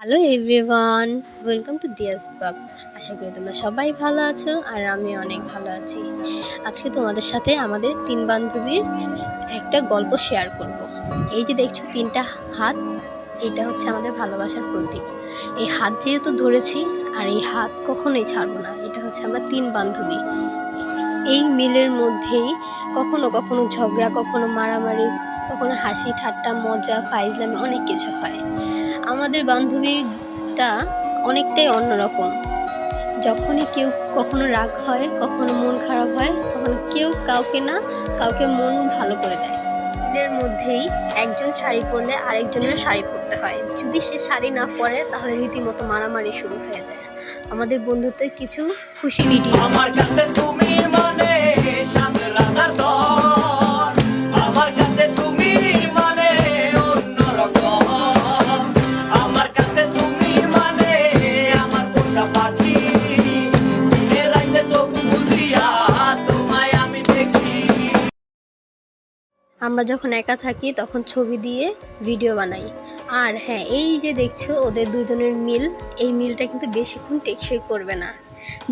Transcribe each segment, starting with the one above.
Hello everyone, welcome to Diya's blog. আশা করি তোমরা সবাই ভালো আছো আর আমি অনেক ভালো আছি। আজকে তোমাদের সাথে আমাদের তিন বান্ধবীর একটা গল্প শেয়ার করব। এই যে দেখছো তিনটা হাত, এটা হচ্ছে আমাদের ভালোবাসার প্রতীক। এই হাত যেহেতু ধরেছি আর এই হাত কখনোই ছাড়বো না। এটা হচ্ছে আমরা তিন বান্ধবী। এই মিলের মধ্যেই কখনো কখনো ঝগড়া, কখনো মারামারি, কখনো হাসি ঠাট্টা, মজা, ফাইজলামি অনেক কিছু হয়। আমাদের বান্ধবীটা অনেকটাই অন্যরকম। যখনই কেউ কখনো রাগ হয়, কখনো মন খারাপ হয়, তখন কেউ কাউকে মন ভালো করে দেয়। মিলের মধ্যেই একজন শাড়ি পরলে আরেকজনের শাড়ি পরতে হয়। যদি সে শাড়ি না পরে তাহলে রীতিমতো মারামারি শুরু হয়ে যায়। আমাদের বন্ধুত্বের কিছু খুশি ভিডিও। আমার কাছে তুমি মানে সাত রাজার দল, আমার কাছে তুমি মানে অন্যরকম, আমার কাছে তুমি মানে আমার পোষা পাখি, দিনে রাইতে চোখ বুঝিয়া তোমায় আমি দেখি। আমরা যখন একা থাকি তখন ছবি দিয়ে ভিডিও বানাই। আর হ্যাঁ, এই যে দেখছো ওদের দুজনের মিল, এই মিলটা কিন্তু বেশিক্ষণ টেকসই করবে না।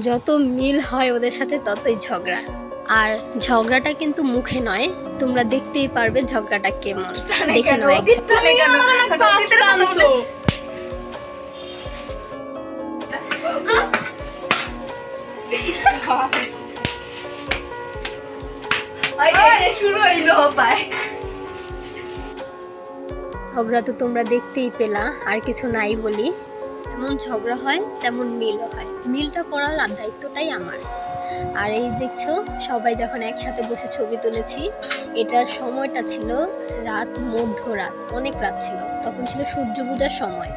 যত মিল হয় ওদের সাথে ততই ঝগড়া। আর ঝগড়াটা কিন্তু মুখে নয়, তোমরা দেখতেই পারবে ঝগড়াটা কেমন। দেখে নাও এক ঝগড়া তো তোমরা দেখতেই পেলা, আর কিছু নাই বলি। যেমন ঝগড়া হয় তেমন মিলও হয়। মিলটা করার দায়িত্বটাই আমার। আর এই দেখছো সবাই যখন একসাথে বসে ছবি তুলেছি, এটার সময়টা ছিল মধ্যরাত, অনেক রাত ছিল। তখন ছিল সূর্য পূজার সময়।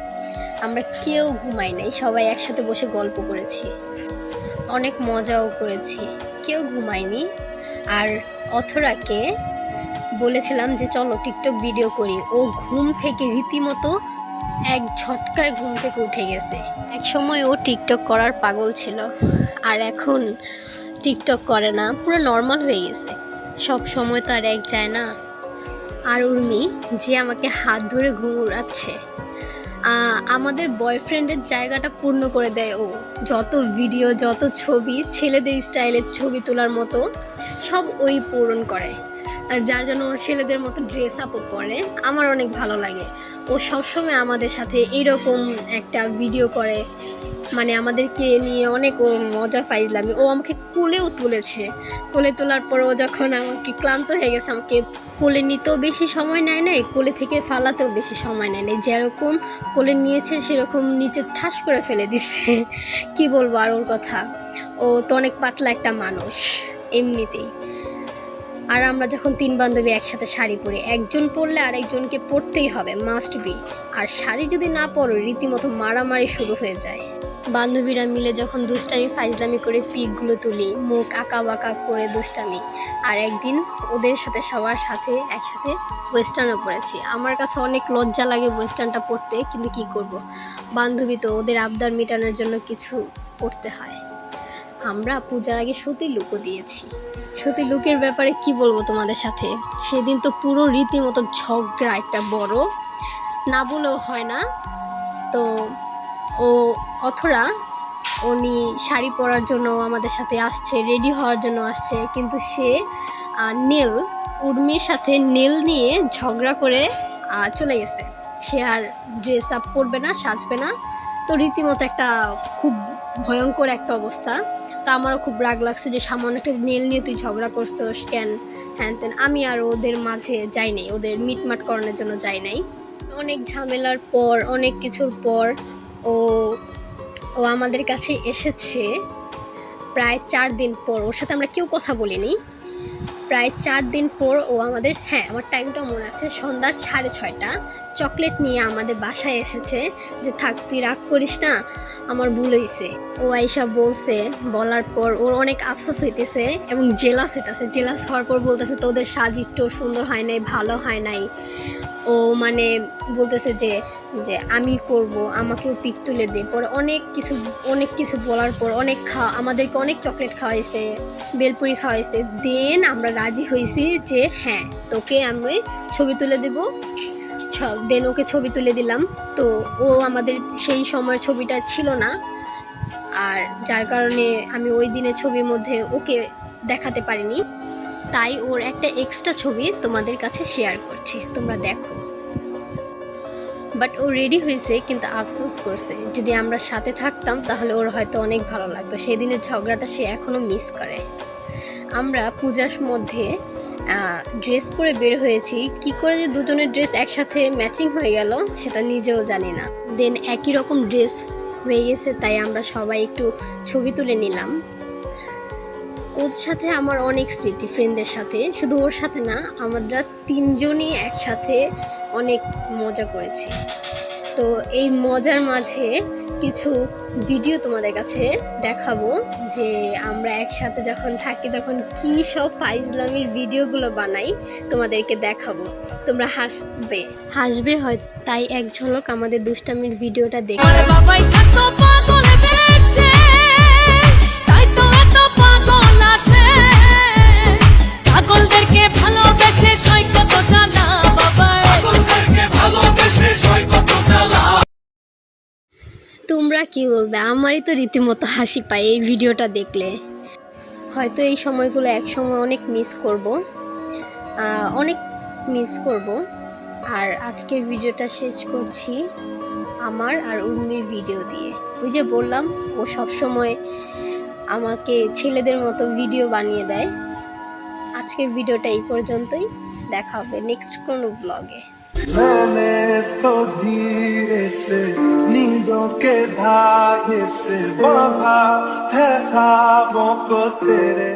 আমরা কেউ ঘুমাই নাই, সবাই একসাথে বসে গল্প করেছি, অনেক মজাও করেছি, কেউ ঘুমায়নি। আর অথরাকে বলেছিলাম যে চলো টিকটক ভিডিও করি। ও ঘুম থেকে রীতিমতো এক ঝটকায় ঘুম থেকে উঠে গেছে। এক সময় ও টিকটক করার পাগল ছিল, আর এখন টিকটক করে না, পুরো নর্মাল হয়ে গেছে। সব সময় তো আর এক যায় না। আর উর্মি যে আমাকে হাত ধরে ঘুম উড়াচ্ছে, আমাদের বয়ফ্রেন্ডের জায়গাটা পূর্ণ করে দেয় ও। যত ভিডিও, যত ছবি, ছেলেদের স্টাইলের ছবি তোলার মতো সব ওই পূরণ করে। আর যার জন্য ও ছেলেদের মতো ড্রেস আপও পরে, আমার অনেক ভালো লাগে। ও সবসময় আমাদের সাথে এইরকম একটা ভিডিও করে, মানে আমাদেরকে নিয়ে অনেক ও মজা ফাইজলামি। ও আমাকে কোলেও তুলেছে। কোলে তোলার পর ও যখন আমাকে ক্লান্ত হয়ে গেছে, আমাকে কোলে নিতেও বেশি সময় নেয় নাই, কোলে থেকে ফালাতেও বেশি সময় নেয় নাই। যেরকম কোলে নিয়েছে সেরকম নিচে ঠাস করে ফেলে দিছে। কি বলবো আর ওর কথা। ও তো অনেক পাতলা একটা মানুষ এমনিতেই। আর আমরা যখন তিন বান্ধবী একসাথে শাড়ি পরি, একজন পরলে আরেকজনকে পরতেই হবে, মাস্ট বি। আর শাড়ি যদি না পরো রীতিমতো মারামারি শুরু হয়ে যায়। বান্ধবীরা মিলে যখন দুষ্টামি ফাইজলামি করে পিকগুলো তুলি, মুখ আঁকা বাঁকা করে দুষ্টামি। আর একদিন ওদের সাথে সবার সাথে একসাথে ওয়েস্টার্নও পরেছি। আমার কাছে অনেক লজ্জা লাগে ওয়েস্টার্নটা পরতে, কিন্তু কি করব, বান্ধবী তো, ওদের আবদার মেটানোর জন্য কিছু করতে হয়। আমরা পূজার আগে সতী লুকও দিয়েছি। সতী লুকের ব্যাপারে কি বলবো তোমাদের সাথে। সেদিন তো পুরো রীতিমতো ঝগড়া একটা বড়, না বলেও হয় না। তো ও অথরা, উনি শাড়ি পরার জন্য আমাদের সাথে আসছে, রেডি হওয়ার জন্য আসছে, কিন্তু সে উর্মির সাথে নেল নিয়ে ঝগড়া করে চলে গেছে। সে আর ড্রেস আপ পরবে না, সাজবে না। তো রীতিমতো একটা খুব ভয়ঙ্কর একটা অবস্থা। তো আমারও খুব রাগ লাগছে যে সামান্য একটা নেল নিয়ে তুই ঝগড়া করছিস কেন, হ্যান তেন। আমি আর ওদের মাঝে যাই নাই, ওদের মিটমাট করানোর জন্য যাই নাই। অনেক ঝামেলার পর, অনেক কিছুর পর ও ও আমাদের কাছে এসেছে। প্রায় 4 দিন পর, ওর সাথে আমরা কেউ কথা বলিনি। প্রায় 4 দিন পর ও আমাদের, হ্যাঁ আমার টাইমটাও মনে আছে, সন্ধ্যা 6:30 চকলেট নিয়ে আমাদের বাসায় এসেছে যে থাক তুই রাগ করিস না, আমার ভুল হয়েছে। ও আইসা বলছে, বলার পর ওর অনেক আফসোস হইতেছে এবং জেলাস হইতেছে। জেলাস হওয়ার পর বলতেছে তোদের সাজ একটু সুন্দর হয় নাই, ভালো হয় নাই। ও মানে বলতেছে যে যে আমি করব, আমাকেও পিক তুলে দে। পরে অনেক কিছু বলার পর আমাদেরকে অনেক চকলেট খাওয়াইছে, বেলপুরি খাওয়াইছে। দেন আমরা রাজি হয়েছি যে হ্যাঁ তোকে আমি ছবি তুলে দেব, দেন ওকে ছবি তুলে দিলাম। তো ও আমাদের সেই সময়ের ছবিটা ছিল না, আর যার কারণে আমি ওই দিনের ছবির মধ্যে ওকে দেখাতে পারিনি। তাই ওর একটা এক্সট্রা ছবি তোমাদের কাছে শেয়ার করছি, তোমরা দেখো। বাট ও রেডি হয়েছে, কিন্তু আফসোস করছে যদি আমরা সাথে থাকতাম তাহলে ওর হয়তো অনেক ভালো লাগতো। সেই দিনের ঝগড়াটা সে এখনও মিস করে। আমরা পূজার মধ্যে ড্রেস পরে বের হয়েছি, কি করে যে দুজনের ড্রেস একসাথে ম্যাচিং হয়ে গেল সেটা নিজেও জানি না। দেন একই রকম ড্রেস হয়ে গেছে, তাই আমরা সবাই একটু ছবি তুলে নিলাম। ওর সাথে আমার অনেক স্মৃতি, ফ্রেন্ডদের সাথে, শুধু ওর সাথে না, আমরা তিনজনই একসাথে অনেক মজা করেছি। তো এই মজার মাঝে কিছু ভিডিও তোমাদের কাছে দেখাবো, যে আমরা একসাথে যখন থাকি তখন কী সব ফাইজলামির ভিডিওগুলো বানাই, তোমাদেরকে দেখাবো। তোমরা হাসবে হয়, তাই এক ঝলক আমাদের দুষ্টামির ভিডিওটা দেখে। আমার বাবাই থাকতো পাগল বেশে, তাই তো এত পাগল আসে, পাগলদেরকে ভালোবেসে সই কত জ্বালা বাবাই, পাগলদেরকে ভালোবেসে সই কত জ্বালা। তোমরা কি বলবে? আমারই তো রীতিমতো হাসি পায় এই ভিডিওটা দেখলে। হয়তো এই সময়গুলো একসময় অনেক মিস করব, আর আজকের ভিডিওটা শেষ করছি আমার আর উর্মির ভিডিও দিয়ে। ওই যে বললাম, ও সবসময় আমাকে ছেলেদের মতো ভিডিও বানিয়ে দেয়। আজকের ভিডিওটা এই পর্যন্তই, দেখা হবে নেক্সট কোনো ব্লগে। मैंने तो धीरे से नींदों के धागे से बांधा है ख्वाबों को तेरे